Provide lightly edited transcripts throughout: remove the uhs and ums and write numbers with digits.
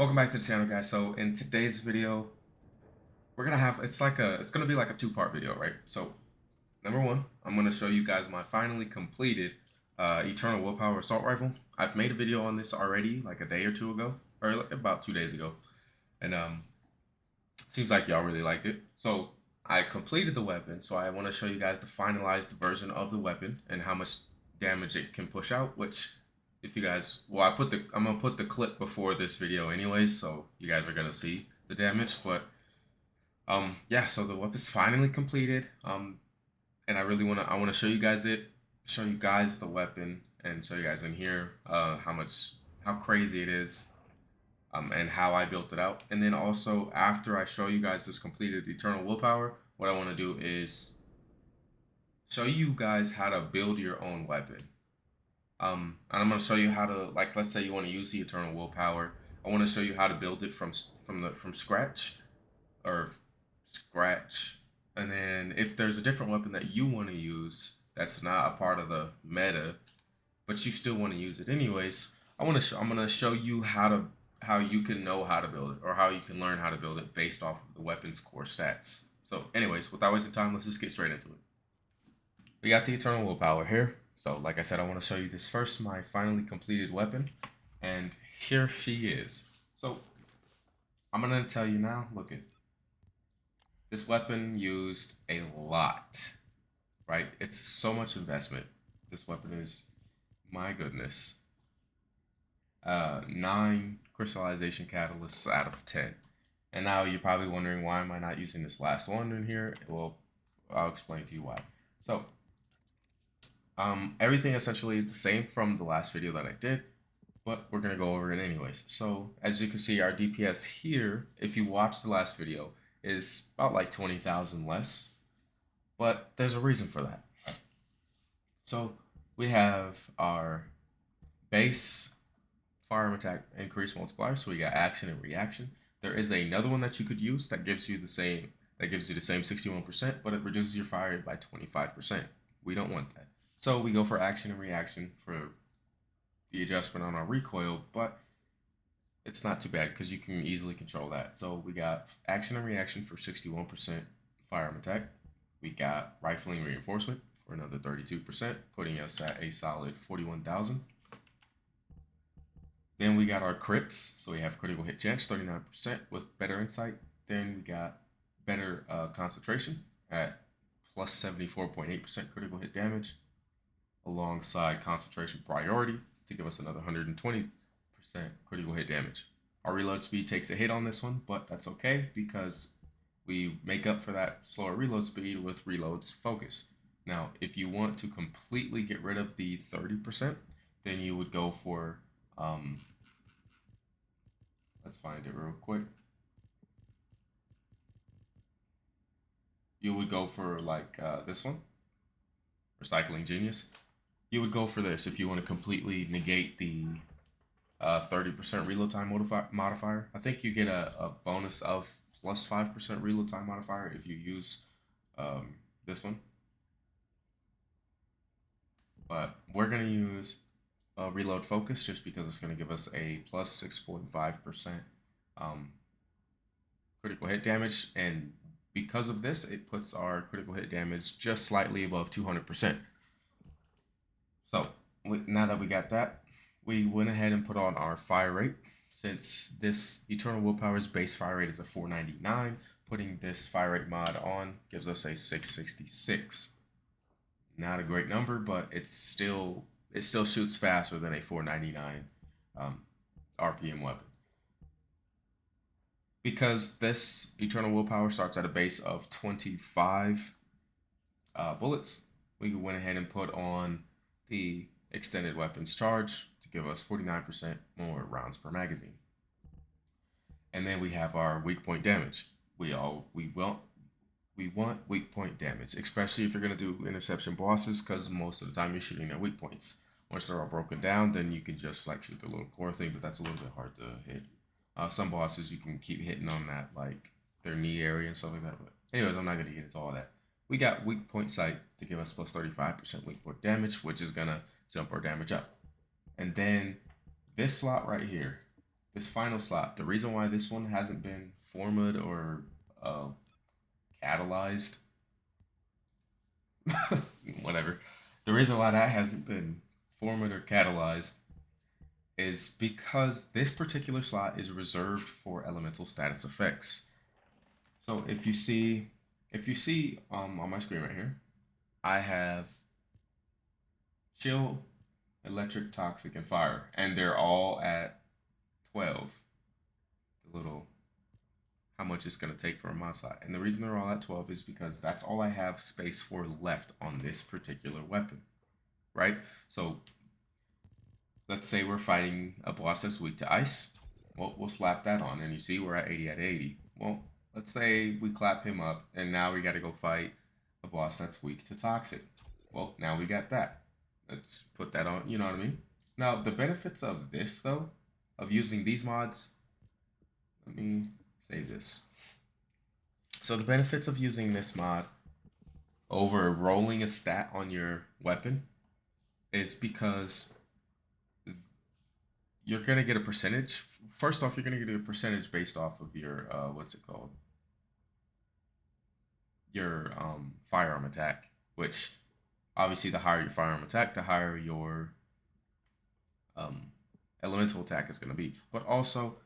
Welcome back to the channel, guys. So in today's video, we're gonna have it's gonna be like a two-part video, right? So number one, I'm gonna show you guys my finally completed Eternal Willpower Assault Rifle. I've made a video on this already, like a day or two ago, or like about 2 days ago, and seems like y'all really liked it. So I completed the weapon, so I want to show you guys the finalized version of the weapon and how much damage it can push out. Which, if you guys, well, I'm gonna put the clip before this video anyways, so you guys are gonna see the damage. But yeah, so the weapon's finally completed. And I wanna show you guys show you guys the weapon, and show you guys in here how crazy it is, and how I built it out. And then also, after I show you guys this completed Eternal Willpower, what I want to do is show you guys how to build your own weapon. And I'm going to show you how to, like, let's say you want to use the Eternal Willpower. I want to show you how to build it from scratch, or scratch. And then if there's a different weapon that you want to use that's not a part of the meta, but you still want to use it anyways, I'm gonna show you how you can know how to build it, or how you can learn how to build it based off of the weapon's core stats. So anyways, without wasting time, let's just get straight into it. We got the Eternal Willpower here. So like I said, I want to show you this first, my finally completed weapon, and here she is. So I'm gonna tell you now, look at this weapon used a lot, right? It's so much investment. This weapon is, my goodness, 9 crystallization catalysts out of 10. And now you're probably wondering, why am I not using this last one in here? Well, I'll explain to you why. So everything essentially is the same from the last video that I did, but we're gonna go over it anyways. So as you can see, our DPS here, if you watch the last video, is about like 20,000 less, but there's a reason for that. So we have our base firearm attack increase multiplier, so we got action and reaction. There is another one that you could use that gives you the same 61%, but it reduces your fire rate by 25%. We don't want that. So we go for action and reaction for the adjustment on our recoil, but it's not too bad because you can easily control that. So we got action and reaction for 61% firearm attack. We got rifling reinforcement for another 32%, putting us at a solid 41,000. Then we got our crits. So we have critical hit chance, 39% with better insight. Then we got better concentration at plus 74.8% critical hit damage, alongside concentration priority to give us another 120% critical hit damage. Our reload speed takes a hit on this one, but that's okay because we make up for that slower reload speed with reload's focus. Now, if you want to completely get rid of the 30%, then you would go for, let's find it real quick. You would go for like this one, Recycling Genius. You would go for this if you want to completely negate the 30% reload time modifier. I think you get a bonus of plus 5% reload time modifier if you use this one. But we're going to use reload focus just because it's going to give us a plus 6.5% critical hit damage. And because of this, it puts our critical hit damage just slightly above 200%. So now that we got that, we went ahead and put on our fire rate. Since this Eternal Willpower's base fire rate is a 499, putting this fire rate mod on gives us a 666. Not a great number, but it still shoots faster than a 499 RPM weapon. Because this Eternal Willpower starts at a base of 25 bullets, we went ahead and put on the extended weapons charge to give us 49% more rounds per magazine. And then we have our weak point damage. We want weak point damage, especially if you're gonna do interception bosses, because most of the time you're shooting at weak points. Once they're all broken down, then you can just like shoot the little core thing, but that's a little bit hard to hit. Some bosses you can keep hitting on that, like their knee area and stuff like that. But anyways, I'm not gonna get into all that. We got weak point sight to give us plus 35% weak point damage, which is gonna jump our damage up. And then this slot right here, this final slot, the reason why this one hasn't been formed or uh, catalyzed, whatever, the reason why that hasn't been formed or catalyzed is because this particular slot is reserved for elemental status effects. So if you see on my screen right here, I have chill, electric, toxic, and fire, and they're all at 12. The little how much it's gonna take for a mod slot, and the reason they're all at 12 is because that's all I have space for left on this particular weapon, right? So let's say we're fighting a boss that's weak to ice. Well, we'll slap that on, and you see we're at 80 at 80. Well, let's say we clap him up, and now we got to go fight a boss that's weak to toxic. Well, now we got that. Let's put that on, you know what I mean? Now, the benefits of this, though, of using these mods, let me save this. So the benefits of using this mod over rolling a stat on your weapon is because you're gonna get a percentage. First off, you're gonna get a percentage based off of your what's it called? Your firearm attack, which obviously the higher your firearm attack, the higher your um, elemental attack is gonna be. But also,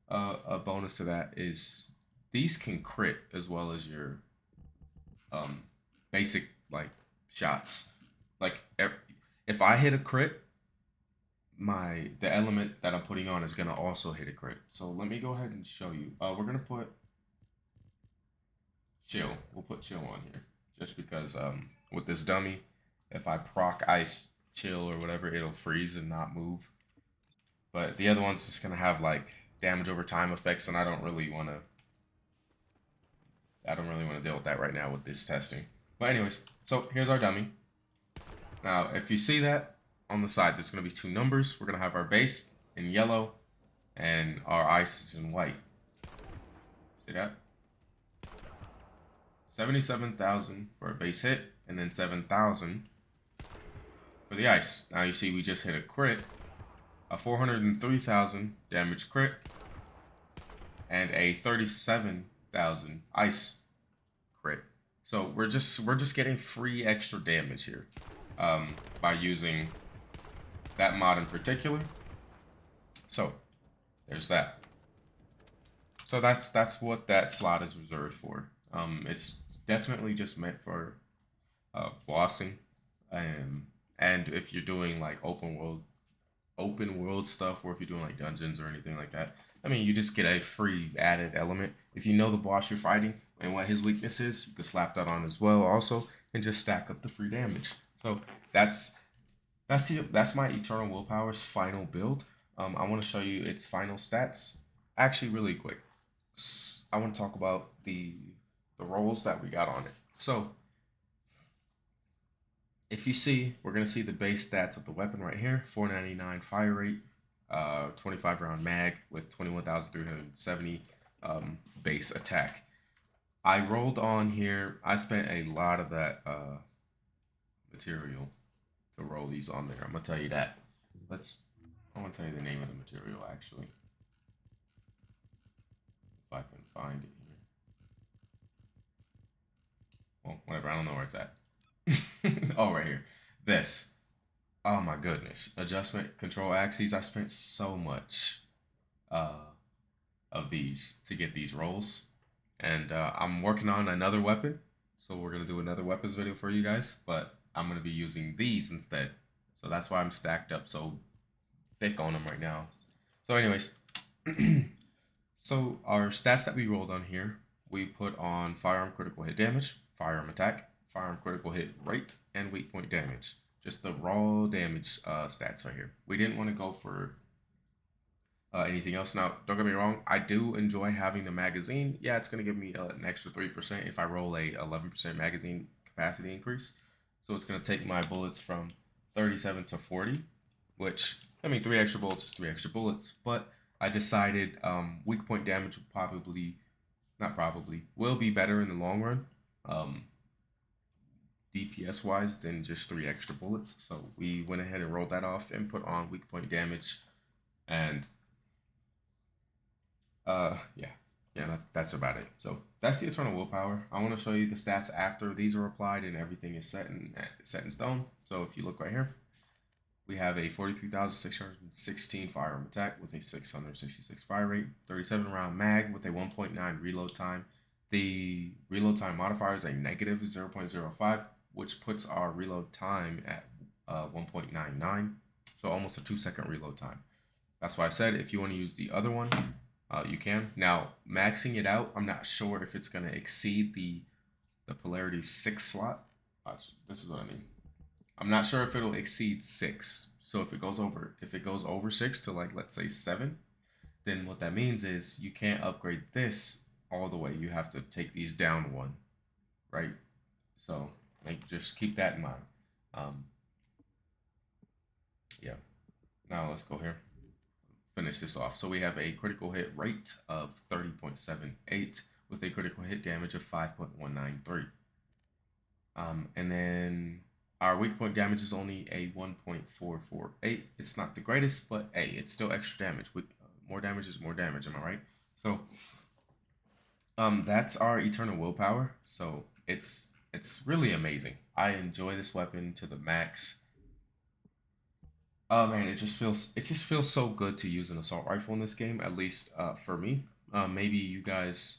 a bonus to that is these can crit as well as your um, basic like shots. Like if I hit a crit, the element that I'm putting on is gonna also hit a crit. So let me go ahead and show you. We're gonna put chill. We'll put chill on here just because with this dummy, if I proc ice chill or whatever, it'll freeze and not move. But the other one's just gonna have like damage over time effects, and I don't really wanna deal with that right now with this testing. But anyways, so here's our dummy. Now, if you see that on the side, there's going to be two numbers. We're going to have our base in yellow and our ice is in white. See that? 77,000 for a base hit, and then 7,000 for the ice. Now you see we just hit a crit, a 403,000 damage crit, and a 37,000 ice crit. So we're just getting free extra damage here by using that mod in particular. So there's that. So that's what that slot is reserved for. It's definitely just meant for bossing, and if you're doing like open world stuff, or if you're doing like dungeons or anything like that. I mean, you just get a free added element. If you know the boss you're fighting and what his weakness is, you can slap that on as well also, and just stack up the free damage. So that's my Eternal Willpower's final build. I want to show you its final stats. Actually, really quick, I want to talk about the rolls that we got on it. So if you see, we're gonna see the base stats of the weapon right here: 499 fire rate, 25 round mag with 21,370 base attack. I rolled on here. I spent a lot of that material to roll these on there. I'm gonna tell you that. I want to tell you the name of the material actually, if I can find it here. Well, whatever. I don't know where it's at. Oh, right here. This. Oh my goodness. Adjustment control axes. I spent so much of these to get these rolls, and I'm working on another weapon. So we're gonna do another weapons video for you guys, but I'm gonna be using these instead. So that's why I'm stacked up so thick on them right now. So anyways, so our stats that we rolled on here, we put on firearm critical hit damage, firearm attack, firearm critical hit rate, and weak point damage. Just the raw damage stats right here. We didn't want to go for anything else. Now, don't get me wrong, I do enjoy having the magazine. Yeah, it's going to give me an extra 3% if I roll a 11% magazine capacity increase. So it's going to take my bullets from 37 to 40, which, I mean, 3 extra bullets is 3 extra bullets. But I decided weak point damage will be better in the long run, DPS wise, than just 3 extra bullets. So we went ahead and rolled that off and put on weak point damage, and Yeah. Yeah, that's about it. So that's the Eternal Willpower. I want to show you the stats after these are applied and everything is set in stone. So if you look right here, we have a 43,616 firearm attack with a 666 fire rate, 37 round mag with a 1.9 reload time. The reload time modifier is a negative 0.05, which puts our reload time at 1.99, so almost a 2-second reload time. That's why I said if you want to use the other one, you can. Now, maxing it out, I'm not sure if it's going to exceed the polarity 6 slot. This is what I mean. I'm not sure if it'll exceed 6. So if it goes over 6 to, like, let's say 7, then what that means is you can't upgrade this all the way. You have to take these down one, right? So just keep that in mind. Um, yeah. Now let's go here. Finish this off. So we have a critical hit rate of 30.78 with a critical hit damage of 5.193. And then our weak point damage is only a 1.448. It's not the greatest, but hey, it's still extra damage. More damage is more damage, am I right? So that's our Eternal Willpower. So it's really amazing. I enjoy this weapon to the max. Oh man, it just feels so good to use an assault rifle in this game. At least for me. Maybe you guys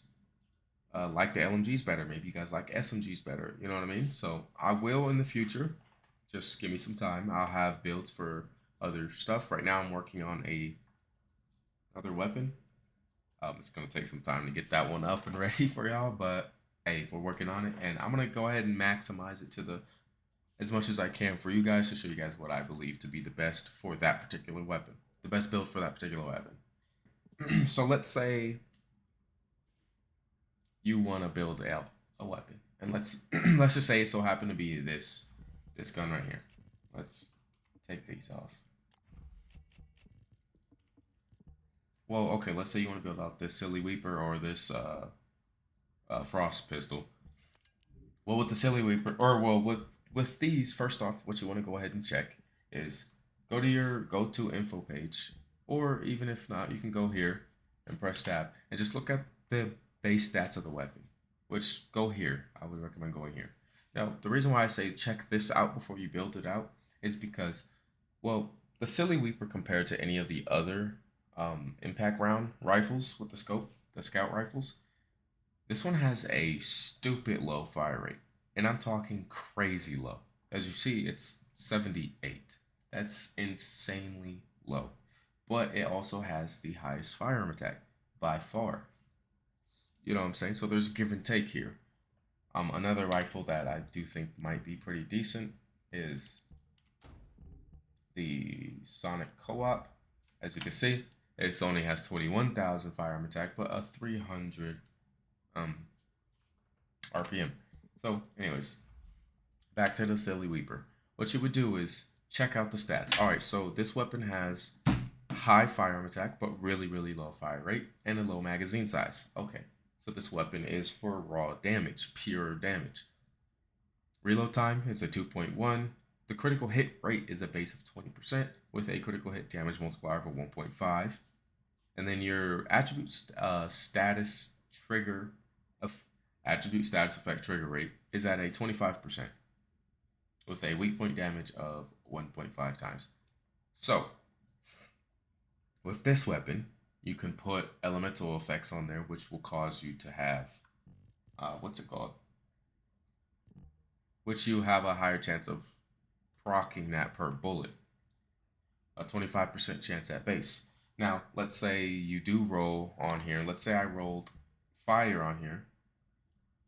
like the LMGs better. Maybe you guys like SMGs better. You know what I mean? So I will in the future. Just give me some time. I'll have builds for other stuff. Right now I'm working on another weapon. It's gonna take some time to get that one up and ready for y'all, but hey, we're working on it, and I'm gonna go ahead and maximize it to the as much as I can for you guys to show you guys what I believe to be the best for that particular weapon, the best build for that particular weapon. So let's say you want to build out a weapon, and let's let's just say it so happened to be this gun right here. Let's take these off. Well, okay, let's say you want to build out this Silly Weeper or this Frost pistol. Well, with the Silly Weeper, or well, with these, first off, what you want to go ahead and check is go to your go-to info page, or even if not, you can go here and press tab and just look at the base stats of the weapon, which go here. I would recommend going here. Now, the reason why I say check this out before you build it out is because, well, the Silly Weeper compared to any of the other impact round rifles with the scope, the scout rifles, this one has a stupid low fire rate. And I'm talking crazy low. As you see, it's 78. That's insanely low. But it also has the highest firearm attack by far. You know what I'm saying? So there's give and take here. Another rifle that I do think might be pretty decent is the Sonic Co-op. As you can see, it only has 21,000 firearm attack, but a 300 RPM. So, anyways, back to the Silly Weeper. What you would do is check out the stats. All right, so this weapon has high firearm attack, but really, really low fire rate and a low magazine size. Okay, so this weapon is for raw damage, pure damage. Reload time is a 2.1. The critical hit rate is a base of 20% with a critical hit damage multiplier of a 1.5. And then your attribute status trigger of attribute status effect trigger rate is at a 25% with a weak point damage of 1.5 times. So with this weapon, you can put elemental effects on there, which will cause you to have what's it called? Which you have a higher chance of proccing that per bullet. A 25% chance at base. Now, let's say you do roll on here. Let's say I rolled fire on here,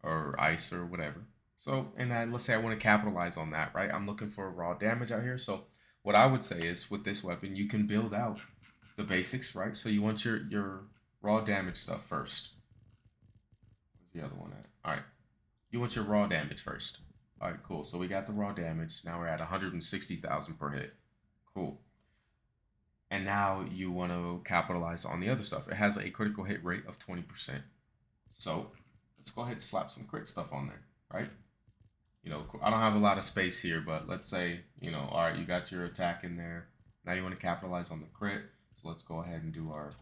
or ice, or whatever. So, and let's say I want to capitalize on that, right? I'm looking for raw damage out here. So, what I would say is, with this weapon, you can build out the basics, right? So, you want your raw damage stuff first. Where's the other one at? All right. You want your raw damage first. All right, cool. So, we got the raw damage. Now we're at 160,000 per hit. Cool. And now you want to capitalize on the other stuff. It has a critical hit rate of 20%. So let's go ahead and slap some crit stuff on there, right? You know, I don't have a lot of space here, but let's say, you know, all right, you got your attack in there. Now you want to capitalize on the crit. So let's go ahead and do our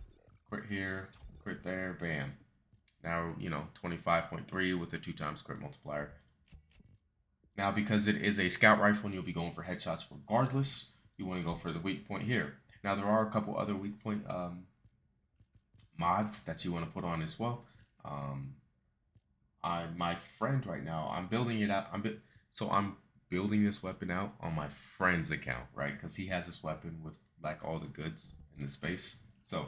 crit here, crit there, bam. Now, 25.3 with the 2 times crit multiplier. Now, because it is a scout rifle and you'll be going for headshots regardless, you want to go for the weak point here. Now, there are a couple other weak point mods that you want to put on as well. My friend right now, I'm building it out. I'm building this weapon out on my friend's account, right? Because he has this weapon with like all the goods in the space. So,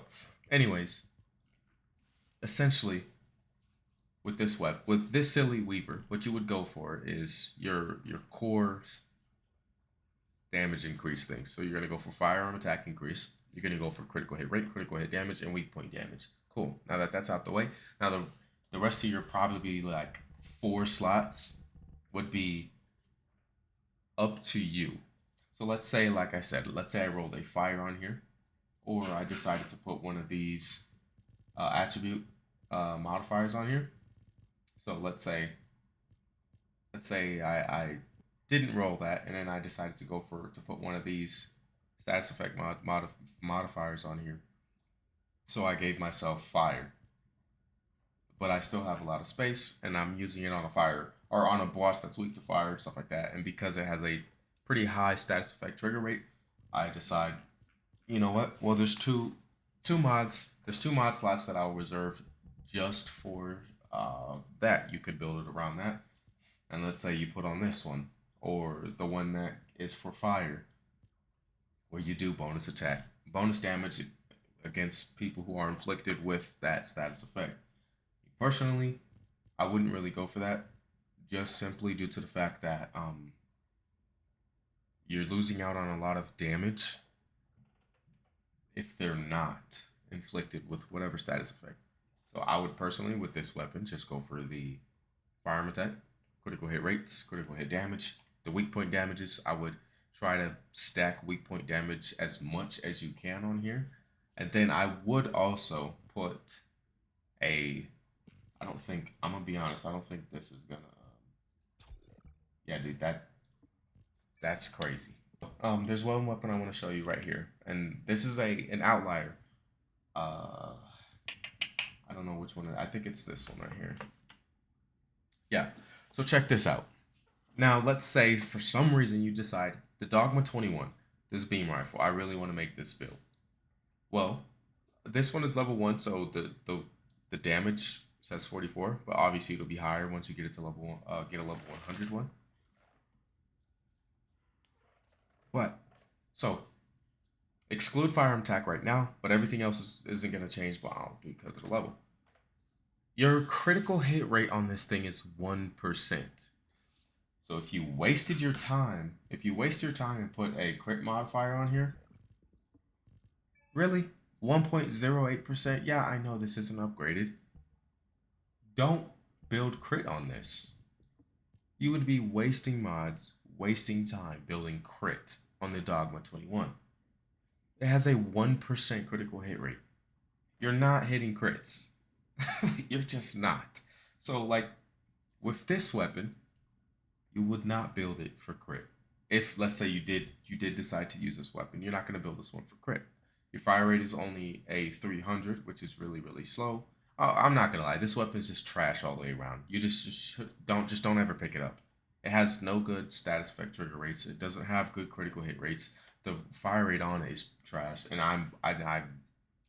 anyways, essentially, with this silly weaver, what you would go for is your core damage increase things. So you're gonna go for firearm attack increase. You're gonna go for critical hit rate, critical hit damage, and weak point damage. Cool. Now that that's out the way, now the rest of your probably like 4 slots would be up to you. So let's say, like I said, let's say I rolled a fire on here, or I decided to put one of these attribute modifiers on here. So let's say I didn't roll that, and then I decided to put one of these status effect modifiers on here. So I gave myself fire, but I still have a lot of space, and I'm using it on a fire or on a boss that's weak to fire and stuff like that. And because it has a pretty high status effect trigger rate, I decide, you know what? Well, there's two mods. There's 2 mod slots that I'll reserve just for that. You could build it around that. And let's say you put on this one, or the one that is for fire, where you do bonus attack, bonus damage against people who are inflicted with that status effect. Personally, I wouldn't really go for that, just simply due to the fact that you're losing out on a lot of damage if they're not inflicted with whatever status effect. So I would personally, with this weapon, just go for the firearm attack, critical hit rates, critical hit damage. The weak point damages, I would try to stack weak point damage as much as you can on here. And then I would also put I'm gonna be honest, I don't think this is gonna, yeah, dude, that's crazy. There's one weapon I want to show you right here, and this is an outlier. I don't know which one. I think it's this one right here. Yeah. So check this out. Now let's say for some reason you decide the Dogma 21, this beam rifle, I really want to make this build. Well, this one is level 1, so the damage says 44, but obviously it'll be higher once you get it to level get a level 100 one. But so exclude firearm attack right now, but everything else isn't going to change because of the level. Your critical hit rate on this thing is 1%. So if you waste your time and put a crit modifier on here, really? 1.08%? Yeah, I know this isn't upgraded. Don't build crit on this. You would be wasting mods, wasting time building crit on the Dogma 21. It has a 1% critical hit rate. You're not hitting crits. You're just not. So like with this weapon, you would not build it for crit. If let's say you did decide to use this weapon, you're not going to build this one for crit. Your fire rate is only a 300, which is really, really slow. I'm not gonna lie, this weapon is just trash all the way around. You just don't ever pick it up. It has no good status effect trigger rates. It doesn't have good critical hit rates. The fire rate on it is trash, and I'm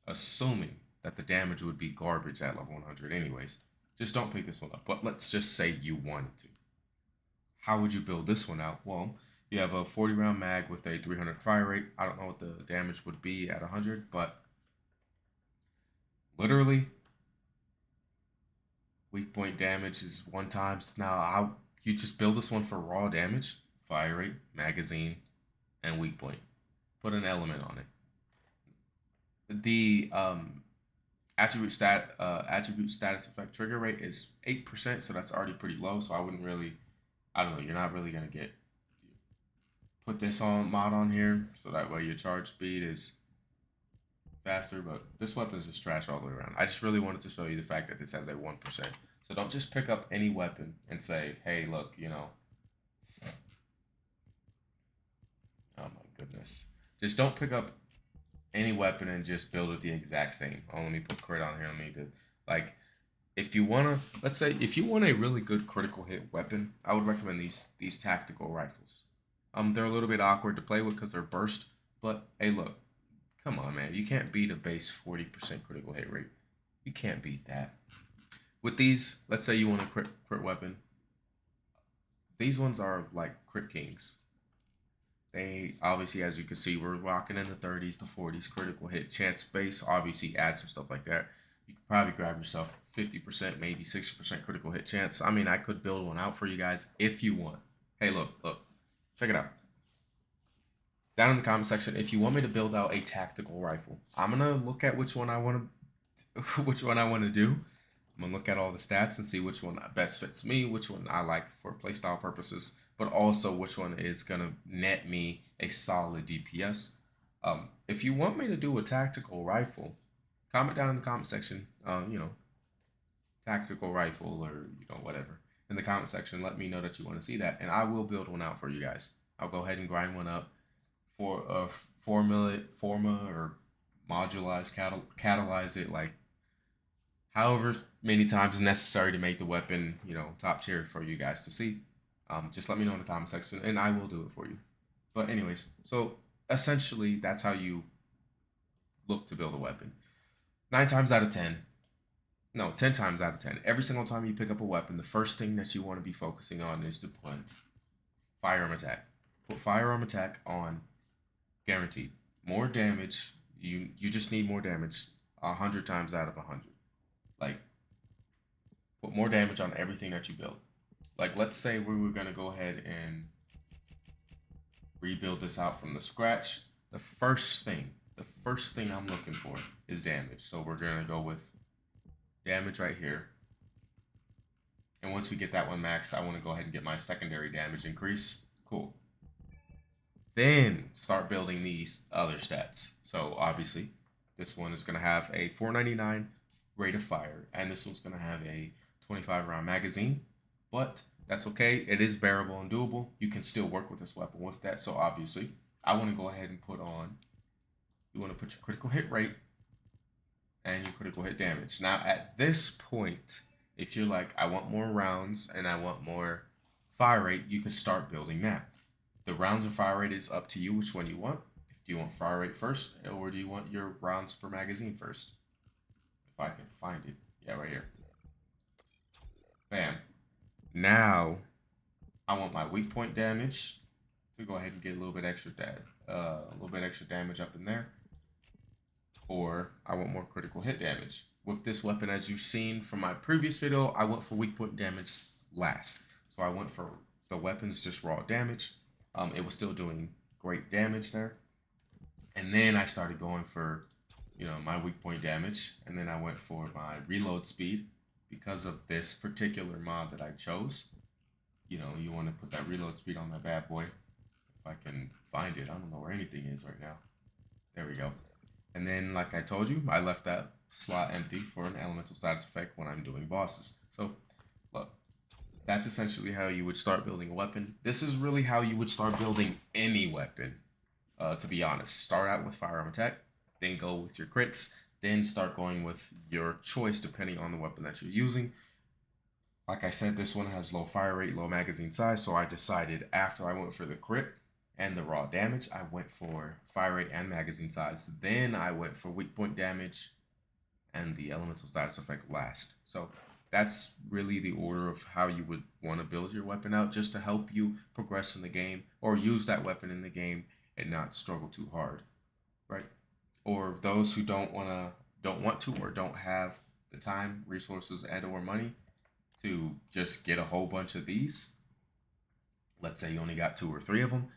assuming that the damage would be garbage at level 100 anyways. Just don't pick this one up. But let's just say you wanted to. How would you build this one out? Well, you have a 40 round mag with a 300 fire rate. I don't know what the damage would be at 100, but literally weak point damage is 1 times. Now you just build this one for raw damage, fire rate, magazine, and weak point. Put an element on it. The attribute status effect trigger rate is 8%, so that's already pretty low. So I wouldn't really, I don't know, you're not really gonna put this mod on here, so that way your charge speed is faster. But this weapon is just trash all the way around. I just really wanted to show you the fact that this has a 1%. So don't just pick up any weapon and say, hey, look, oh my goodness. Just don't pick up any weapon and just build it the exact same. Oh, let me put crit on here. Let me do like if you wanna, let's say if you want a really good critical hit weapon, I would recommend these tactical rifles. They're a little bit awkward to play with because they're burst, but hey, look, come on, man, you can't beat a base 40% critical hit rate. You can't beat that. With these, let's say you want a crit weapon. These ones are like crit kings. They obviously, as you can see, we're rocking in the 30s to 40s critical hit chance base. Obviously, add some stuff like that. You could probably grab yourself 50%, maybe 60% critical hit chance. I mean, I could build one out for you guys if you want. Hey, look, check it out. Down in the comment section, if you want me to build out a tactical rifle, I'm gonna look at which one I want to, which one I want to do. I'm gonna look at all the stats and see which one best fits me, which one I like for playstyle purposes, but also which one is gonna net me a solid DPS. If you want me to do a tactical rifle, comment down in the comment section. Tactical rifle or whatever in the comment section. Let me know that you want to see that, and I will build one out for you guys. I'll go ahead and grind one up for a forma or modularize, catalyze it, like however many times necessary to make the weapon, top tier for you guys to see. Just let me know in the comment section and I will do it for you. But anyways, so essentially that's how you look to build a weapon. 10 times out of 10, every single time you pick up a weapon, the first thing that you want to be focusing on is to put firearm attack. Put firearm attack on, guaranteed. More damage, you just need more damage 100 times out of 100. Like, put more damage on everything that you build. Like, let's say we were going to go ahead and rebuild this out from the scratch. The first thing I'm looking for is damage. So we're going to go with damage right here. And once we get that one maxed, I want to go ahead and get my secondary damage increase. Cool. Then start building these other stats. So obviously, this one is going to have a 499 rate of fire, and this one's going to have a 25 round magazine, but that's okay. It is bearable and doable. You can still work with this weapon with that. So obviously, I want to go ahead and put on, you want to put your critical hit rate and your critical hit damage. Now at this point, if you're like, I want more rounds and I want more fire rate, you can start building that. The rounds and fire rate is up to you which one you want. Do you want fire rate first, or do you want your rounds per magazine first? If I can find it. Yeah, right here. Bam. Now, I want my weak point damage to go ahead and get a little bit extra damage up in there. Or I want more critical hit damage. With this weapon, as you've seen from my previous video, I went for weak point damage last. So I went for the weapons just raw damage. It was still doing great damage there. And then I started going for, my weak point damage. And then I went for my reload speed because of this particular mod that I chose. You want to put that reload speed on that bad boy. If I can find it. I don't know where anything is right now. There we go. And then, like I told you, I left that slot empty for an elemental status effect when I'm doing bosses. So, look. That's essentially how you would start building a weapon. This is really how you would start building any weapon, to be honest. Start out with firearm attack, then go with your crits, then start going with your choice depending on the weapon that you're using. Like I said, this one has low fire rate, low magazine size, so I decided after I went for the crit and the raw damage, I went for fire rate and magazine size. Then I went for weak point damage and the elemental status effect last. So that's really the order of how you would want to build your weapon out, just to help you progress in the game or use that weapon in the game and not struggle too hard, right? Or those who don't want to or don't have the time, resources, and/or money to just get a whole bunch of these. Let's say you only got 2 or 3 of them.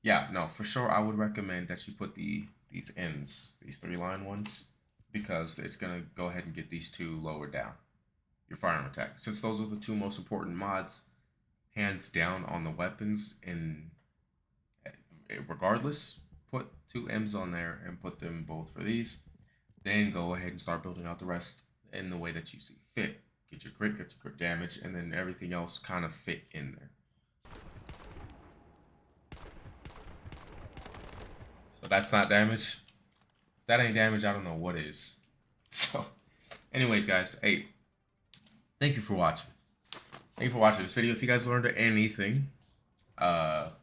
Yeah, no, for sure, I would recommend that you put these M's, these 3-line ones, because it's going to go ahead and get these 2 lower down, your firearm attack. Since those are the 2 most important mods, hands down on the weapons, and regardless, put 2 M's on there and put them both for these. Then go ahead and start building out the rest in the way that you see fit. Get your crit damage, and then everything else kind of fit in there. So that's not damage. If that ain't damage, I don't know what is. So, anyways, guys, hey, thank you for watching. Thank you for watching this video. If you guys learned anything, let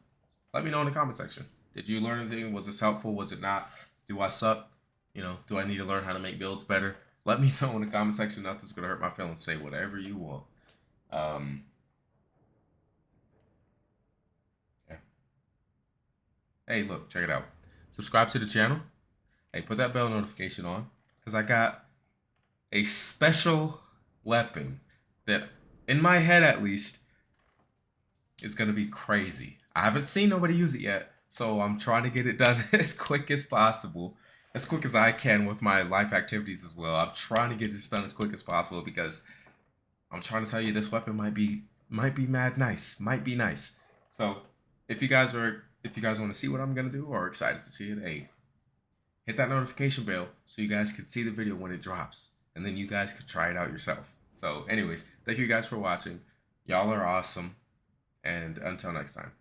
me know in the comment section. Did you learn anything? Was this helpful? Was it not? Do I suck? You know, do I need to learn how to make builds better? Let me know in the comment section. Nothing's gonna hurt my feelings. Say whatever you want. Yeah. Hey, look, check it out. Subscribe to the channel. Hey, put that bell notification on, because I got a special weapon that, in my head at least, is gonna be crazy. I haven't seen nobody use it yet, so I'm trying to get it done as quick as possible, as quick as I can with my life activities as well. I'm trying to get this done as quick as possible because I'm trying to tell you this weapon might be mad nice, might be nice. So if you guys want to see what I'm gonna do or are excited to see it, hey, hit that notification bell so you guys can see the video when it drops, and then you guys can try it out yourself. So anyways, thank you guys for watching. Y'all are awesome. And until next time.